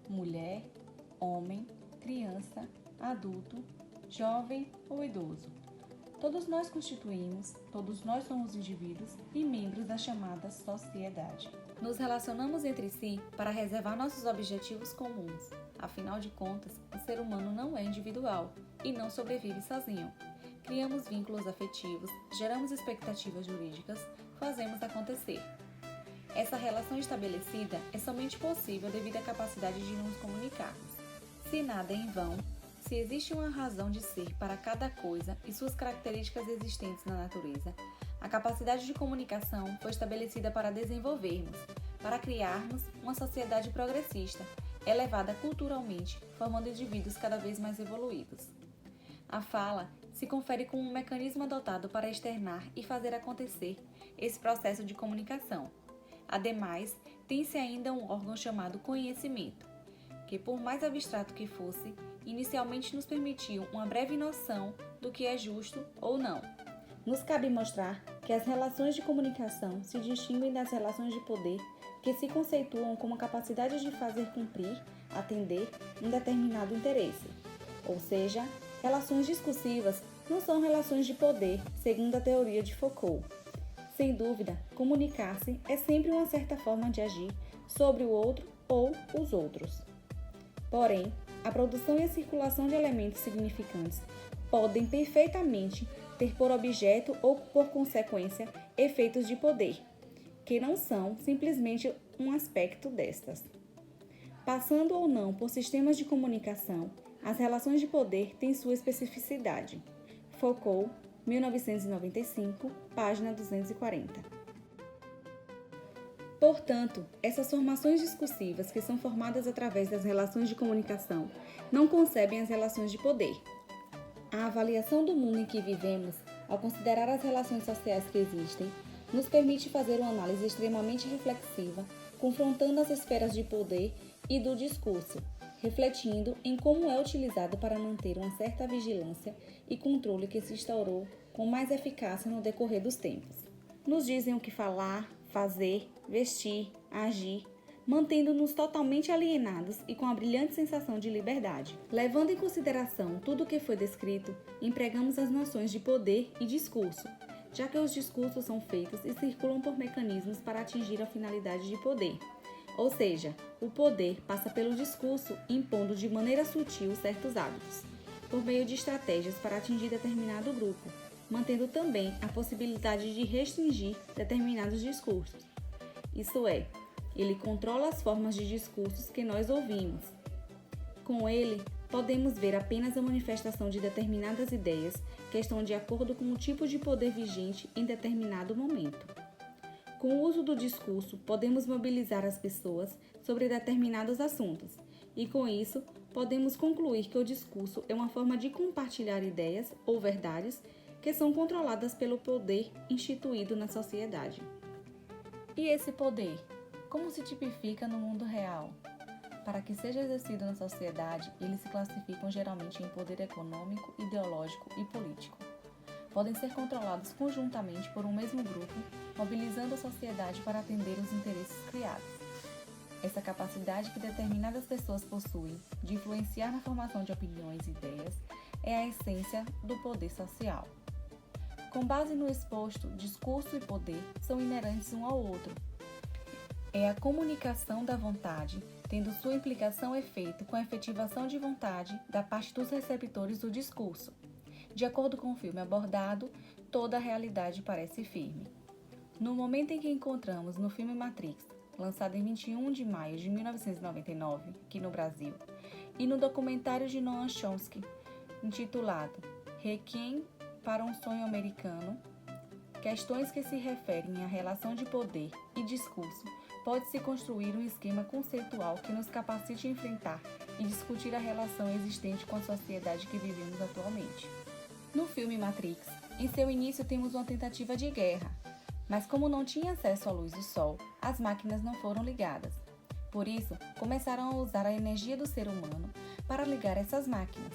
mulher, homem, criança, adulto, jovem ou idoso. Todos nós constituímos, todos nós somos indivíduos e membros da chamada sociedade. Nos relacionamos entre si para reservar nossos objetivos comuns. Afinal de contas, o ser humano não é individual e não sobrevive sozinho. Criamos vínculos afetivos, geramos expectativas jurídicas, fazemos acontecer. Essa relação estabelecida é somente possível devido à capacidade de nos comunicarmos. Se nada é em vão, se existe uma razão de ser para cada coisa e suas características existentes na natureza, a capacidade de comunicação foi estabelecida para desenvolvermos, para criarmos uma sociedade progressista, elevada culturalmente, formando indivíduos cada vez mais evoluídos. A fala se confere como um mecanismo adotado para externar e fazer acontecer esse processo de comunicação. Ademais, tem-se ainda um órgão chamado conhecimento, que, por mais abstrato que fosse, inicialmente nos permitiu uma breve noção do que é justo ou não. Nos cabe mostrar que as relações de comunicação se distinguem das relações de poder que se conceituam como a capacidade de fazer cumprir, atender um determinado interesse. Ou seja, relações discursivas não são relações de poder, segundo a teoria de Foucault. Sem dúvida, comunicar-se é sempre uma certa forma de agir sobre o outro ou os outros. Porém, a produção e a circulação de elementos significantes podem perfeitamente ter por objeto ou por consequência efeitos de poder, que não são simplesmente um aspecto destas. Passando ou não por sistemas de comunicação, as relações de poder têm sua especificidade. Foucault, 1995, página 240. Portanto, essas formações discursivas que são formadas através das relações de comunicação não concebem as relações de poder. A avaliação do mundo em que vivemos, ao considerar as relações sociais que existem, nos permite fazer uma análise extremamente reflexiva, confrontando as esferas de poder e do discurso, refletindo em como é utilizado para manter uma certa vigilância e controle que se instaurou com mais eficácia no decorrer dos tempos. Nos dizem o que falar, fazer, vestir, agir, mantendo-nos totalmente alienados e com a brilhante sensação de liberdade. Levando em consideração tudo o que foi descrito, empregamos as noções de poder e discurso, já que os discursos são feitos e circulam por mecanismos para atingir a finalidade de poder. Ou seja, o poder passa pelo discurso impondo de maneira sutil certos hábitos, por meio de estratégias para atingir determinado grupo, mantendo também a possibilidade de restringir determinados discursos. Isso é, ele controla as formas de discursos que nós ouvimos. Com ele, podemos ver apenas a manifestação de determinadas ideias que estão de acordo com o tipo de poder vigente em determinado momento. Com o uso do discurso, podemos mobilizar as pessoas sobre determinados assuntos, e com isso, podemos concluir que o discurso é uma forma de compartilhar ideias ou verdades que são controladas pelo poder instituído na sociedade. E esse poder, como se tipifica no mundo real? Para que seja exercido na sociedade, eles se classificam geralmente em poder econômico, ideológico e político. Podem ser controlados conjuntamente por um mesmo grupo, mobilizando a sociedade para atender os interesses criados. Essa capacidade que determinadas pessoas possuem de influenciar na formação de opiniões e ideias é a essência do poder social. Com base no exposto, discurso e poder são inerentes um ao outro. É a comunicação da vontade, tendo sua implicação efeito com a efetivação de vontade da parte dos receptores do discurso. De acordo com o filme abordado, toda a realidade parece firme. No momento em que encontramos no filme Matrix, lançado em 21 de maio de 1999, aqui no Brasil, e no documentário de Noam Chomsky, intitulado Requiem para um Sonho Americano, questões que se referem à relação de poder e discurso, pode-se construir um esquema conceitual que nos capacite a enfrentar e discutir a relação existente com a sociedade que vivemos atualmente. No filme Matrix, em seu início temos uma tentativa de guerra, mas como não tinha acesso à luz do sol, as máquinas não foram ligadas. Por isso, começaram a usar a energia do ser humano para ligar essas máquinas.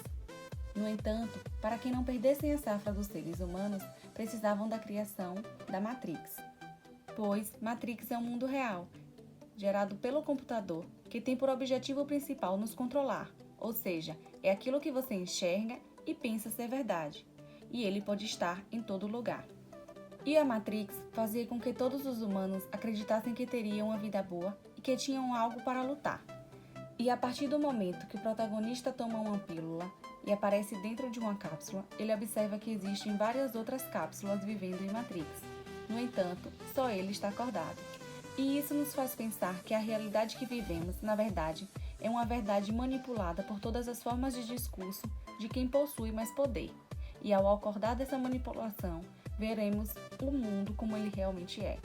No entanto, para que não perdessem a safra dos seres humanos, precisavam da criação da Matrix. Pois Matrix é um mundo real, gerado pelo computador, que tem por objetivo principal nos controlar, ou seja, é aquilo que você enxerga e pensa ser verdade, e ele pode estar em todo lugar. E a Matrix fazia com que todos os humanos acreditassem que teriam uma vida boa e que tinham algo para lutar. E a partir do momento que o protagonista toma uma pílula e aparece dentro de uma cápsula, ele observa que existem várias outras cápsulas vivendo em Matrix. No entanto, só ele está acordado. E isso nos faz pensar que a realidade que vivemos, na verdade, é uma verdade manipulada por todas as formas de discurso de quem possui mais poder. E ao acordar dessa manipulação, veremos o mundo como ele realmente é.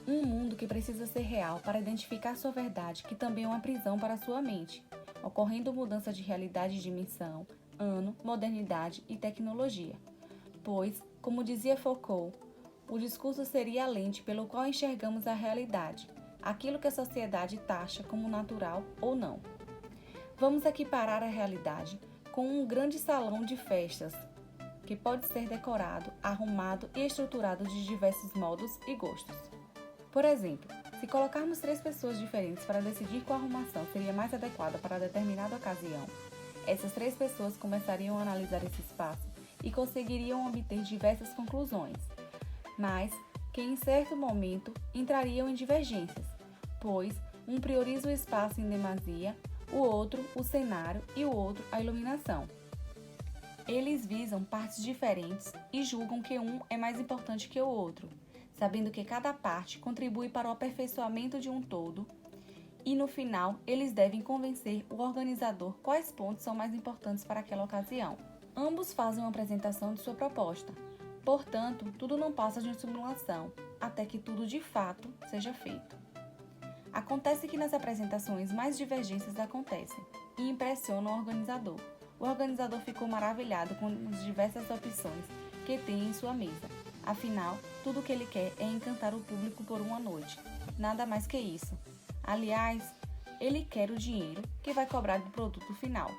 Um mundo que precisa ser real para identificar sua verdade, que também é uma prisão para sua mente, ocorrendo mudança de realidade e dimensão, ano, modernidade e tecnologia. Pois, como dizia Foucault, o discurso seria a lente pelo qual enxergamos a realidade, aquilo que a sociedade taxa como natural ou não. Vamos equiparar a realidade com um grande salão de festas, que pode ser decorado, arrumado e estruturado de diversos modos e gostos. Por exemplo, se colocarmos 3 pessoas diferentes para decidir qual arrumação seria mais adequada para determinada ocasião, essas 3 pessoas começariam a analisar esse espaço e conseguiriam obter diversas conclusões, mas que em certo momento entrariam em divergências, pois um prioriza o espaço em demasia, o outro o cenário e o outro a iluminação. Eles visam partes diferentes e julgam que um é mais importante que o outro, sabendo que cada parte contribui para o aperfeiçoamento de um todo, e no final eles devem convencer o organizador quais pontos são mais importantes para aquela ocasião. Ambos fazem uma apresentação de sua proposta, portanto, tudo não passa de uma simulação, até que tudo de fato seja feito. Acontece que nas apresentações mais divergências acontecem e impressionam o organizador. O organizador ficou maravilhado com as diversas opções que tem em sua mesa. Afinal, tudo o que ele quer é encantar o público por uma noite. Nada mais que isso. Aliás, ele quer o dinheiro que vai cobrar do produto final.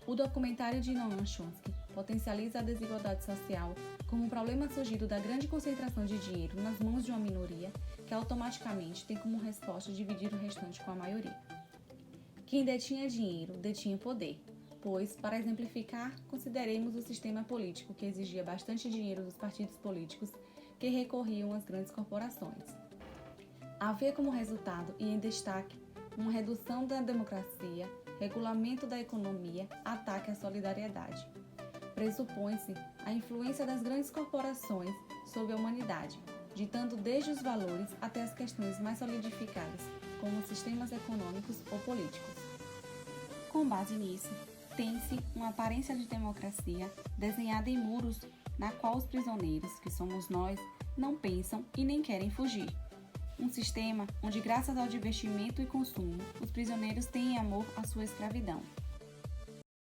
O documentário de Noam Chomsky potencializa a desigualdade social como um problema surgido da grande concentração de dinheiro nas mãos de uma minoria que automaticamente tem como resposta dividir o restante com a maioria. Quem detinha dinheiro detinha poder, pois, para exemplificar, consideremos o sistema político que exigia bastante dinheiro dos partidos políticos que recorriam às grandes corporações. Havia como resultado, e em destaque, uma redução da democracia, regulamento da economia, ataque à solidariedade. Pressupõe-se a influência das grandes corporações sobre a humanidade, ditando desde os valores até as questões mais solidificadas, como sistemas econômicos ou políticos. Com base nisso, tem-se uma aparência de democracia desenhada em muros na qual os prisioneiros, que somos nós, não pensam e nem querem fugir. Um sistema onde, graças ao divertimento e consumo, os prisioneiros têm amor à sua escravidão.